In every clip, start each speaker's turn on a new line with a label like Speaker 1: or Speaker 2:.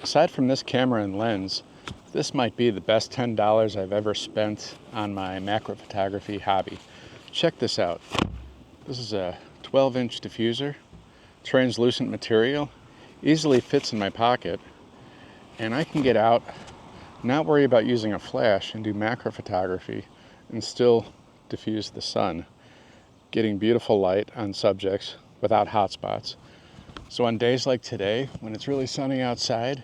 Speaker 1: Aside from this camera and lens, this might be the best $10 I've ever spent on my macro photography hobby. Check this out. This is a 12-inch diffuser, translucent material, easily fits in my pocket, and I can get out, not worry about using a flash, and do macro photography and still diffuse the sun, getting beautiful light on subjects without hotspots. So on days like today, when it's really sunny outside,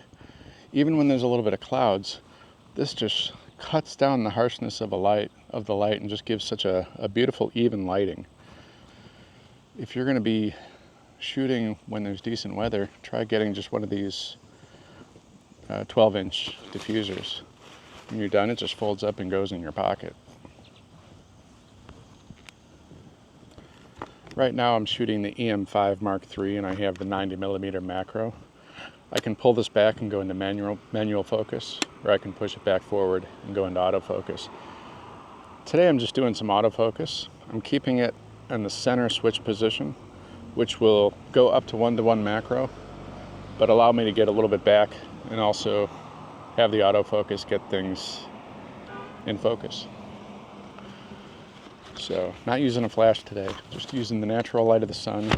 Speaker 1: even when there's a little bit of clouds, this just cuts down the harshness of the light and just gives such a beautiful even lighting. If you're going to be shooting when there's decent weather, try getting just one of these 12-inch diffusers. When you're done, it just folds up and goes in your pocket. Right now I'm shooting the EM5 Mark III and I have the 90mm macro. I can pull this back and go into manual focus, or I can push it back forward and go into autofocus. Today I'm just doing some autofocus. I'm keeping it in the center switch position, which will go up to 1:1 macro, but allow me to get a little bit back and also have the autofocus get things in focus. So, not using a flash today, just using the natural light of the sun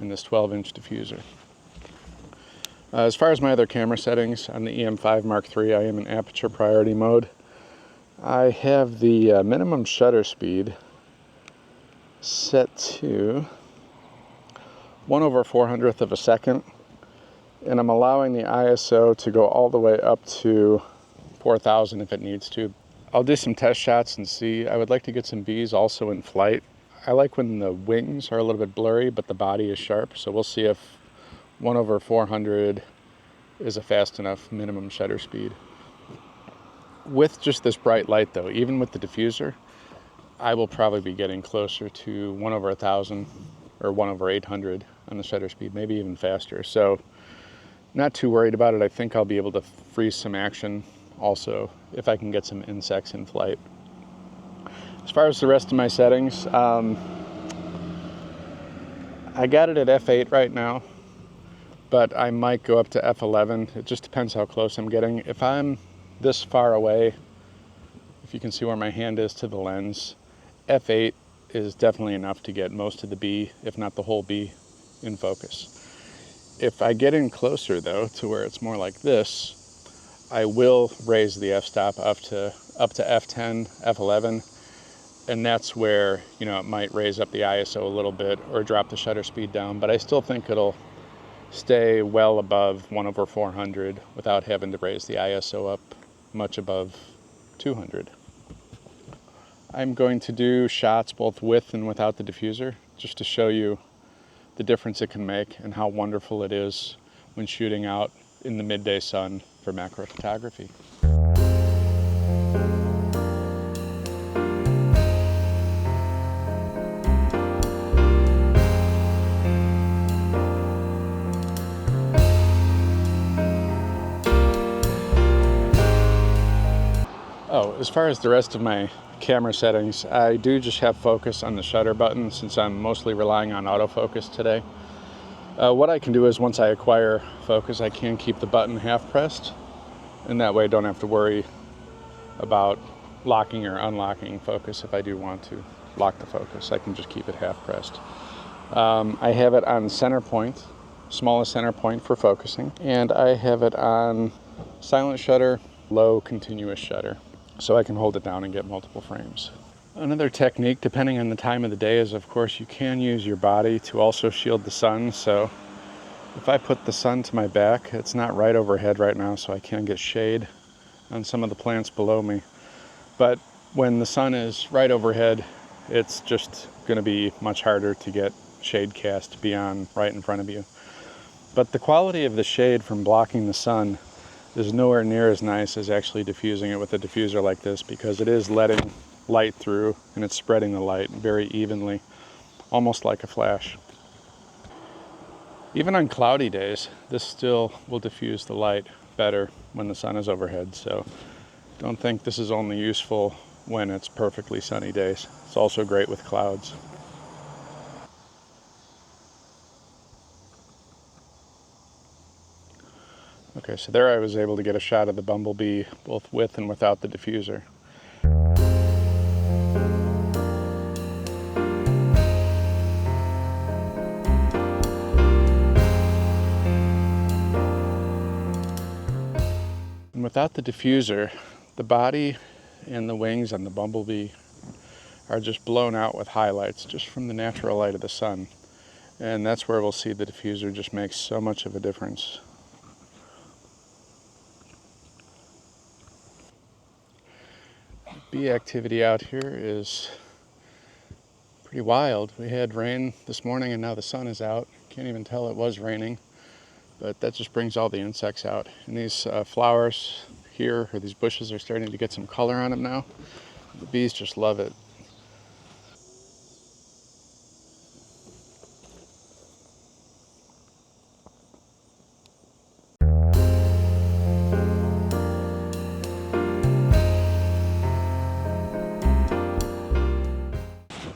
Speaker 1: and this 12-inch diffuser. As far as my other camera settings, on the EM5 Mark III, I am in aperture priority mode. I have the minimum shutter speed set to 1/400th of a second, and I'm allowing the ISO to go all the way up to 4000 if it needs to. I'll do some test shots and see. I would like to get some bees also in flight. I like when the wings are a little bit blurry, but the body is sharp, so we'll see if 1/400 is a fast enough minimum shutter speed. With just this bright light though, even with the diffuser, I will probably be getting closer to 1/1000 or 1/800 on the shutter speed, maybe even faster. So not too worried about it. I think I'll be able to freeze some action also if I can get some insects in flight. As far as the rest of my settings, I got it at f8 right now, but I might go up to f11. It just depends how close I'm getting. If I'm this far away, if you can see where my hand is to the lens, f8 is definitely enough to get most of the bee, if not the whole bee, in focus. If I get in closer though, to where it's more like this, I will raise the f-stop up to f10, f11, and that's where, it might raise up the ISO a little bit or drop the shutter speed down, but I still think it'll stay well above 1/400 without having to raise the ISO up much above 200. I'm going to do shots both with and without the diffuser, just to show you the difference it can make and how wonderful it is when shooting out in the midday sun for macro photography. Oh, as far as the rest of my camera settings, I do just have focus on the shutter button since I'm mostly relying on autofocus today. What I can do is once I acquire focus, I can keep the button half pressed, and that way I don't have to worry about locking or unlocking focus. If I do want to lock the focus, I can just keep it half pressed. I have it on center point, smallest center point for focusing, and I have it on silent shutter, low continuous shutter, so I can hold it down and get multiple frames. Another technique, depending on the time of the day, is of course you can use your body to also shield the sun. So if I put the sun to my back, it's not right overhead right now, so I can get shade on some of the plants below me. But when the sun is right overhead, it's just going to be much harder to get shade cast beyond right in front of you. But the quality of the shade from blocking the sun is nowhere near as nice as actually diffusing it with a diffuser like this, because it is letting light through and it's spreading the light very evenly, almost like a flash. Even on cloudy days, this still will diffuse the light better when the sun is overhead, so don't think this is only useful when it's perfectly sunny days. It's also great with clouds. Okay, so there I was able to get a shot of the bumblebee both with and without the diffuser. And without the diffuser, the body and the wings on the bumblebee are just blown out with highlights just from the natural light of the sun. And that's where we'll see the diffuser just makes so much of a difference. Bee activity out here is pretty wild. We had rain this morning and now the sun is out. Can't even tell it was raining, but that just brings all the insects out. And these flowers here, or these bushes, are starting to get some color on them now. The bees just love it.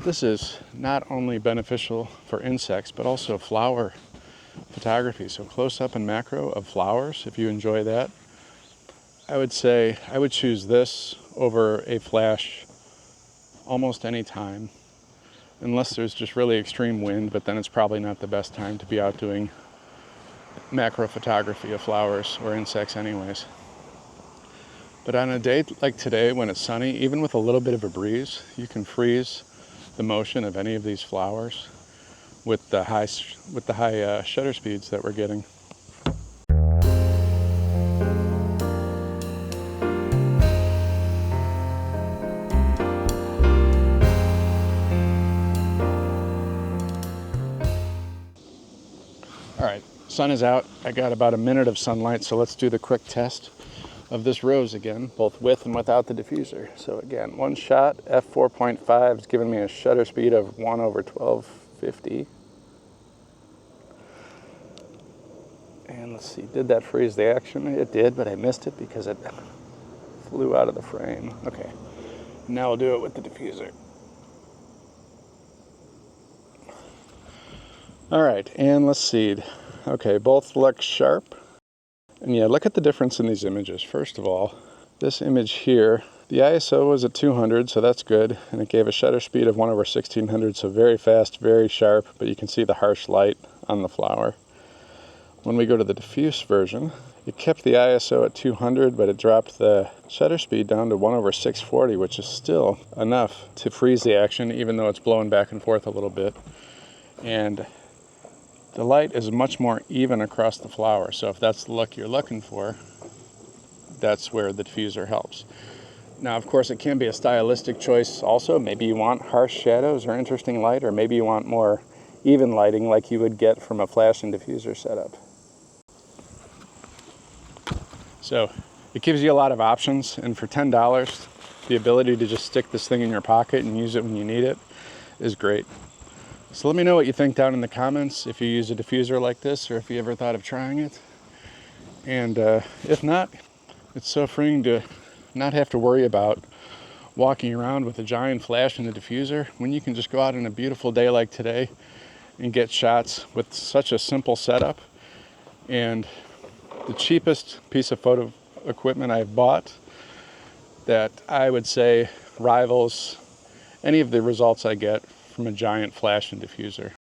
Speaker 1: This is not only beneficial for insects, but also flower photography. So close up and macro of flowers, if you enjoy that, I would say I would choose this over a flash almost any time, unless there's just really extreme wind, but then it's probably not the best time to be out doing macro photography of flowers or insects anyways. But on a day like today when it's sunny, even with a little bit of a breeze, you can freeze the motion of any of these flowers with the high shutter speeds that we're getting. All right, sun is out. I got about a minute of sunlight, so let's do the quick test of this rose again, both with and without the diffuser. So again, one shot, f4.5 is giving me a shutter speed of 1/1250. And let's see, did that freeze the action? It did, but I missed it because it flew out of the frame. Okay, now we'll do it with the diffuser. All right, and let's see. Okay, both look sharp. And yeah, look at the difference in these images. First of all, this image here, the ISO was at 200, so that's good. And it gave a shutter speed of 1/1600, so very fast, very sharp, but you can see the harsh light on the flower. When we go to the diffuse version, it kept the ISO at 200, but it dropped the shutter speed down to 1/640, which is still enough to freeze the action, even though it's blowing back and forth a little bit. And the light is much more even across the flower, so if that's the look you're looking for, that's where the diffuser helps. Now, of course, it can be a stylistic choice also. Maybe you want harsh shadows or interesting light, or maybe you want more even lighting like you would get from a flash and diffuser setup. So it gives you a lot of options, and for $10, the ability to just stick this thing in your pocket and use it when you need it is great. So let me know what you think down in the comments, if you use a diffuser like this or if you ever thought of trying it. And if not, it's so freeing to not have to worry about walking around with a giant flash and a diffuser when you can just go out on a beautiful day like today and get shots with such a simple setup. And the cheapest piece of photo equipment I've bought that I would say rivals any of the results I get from a giant flash and diffuser.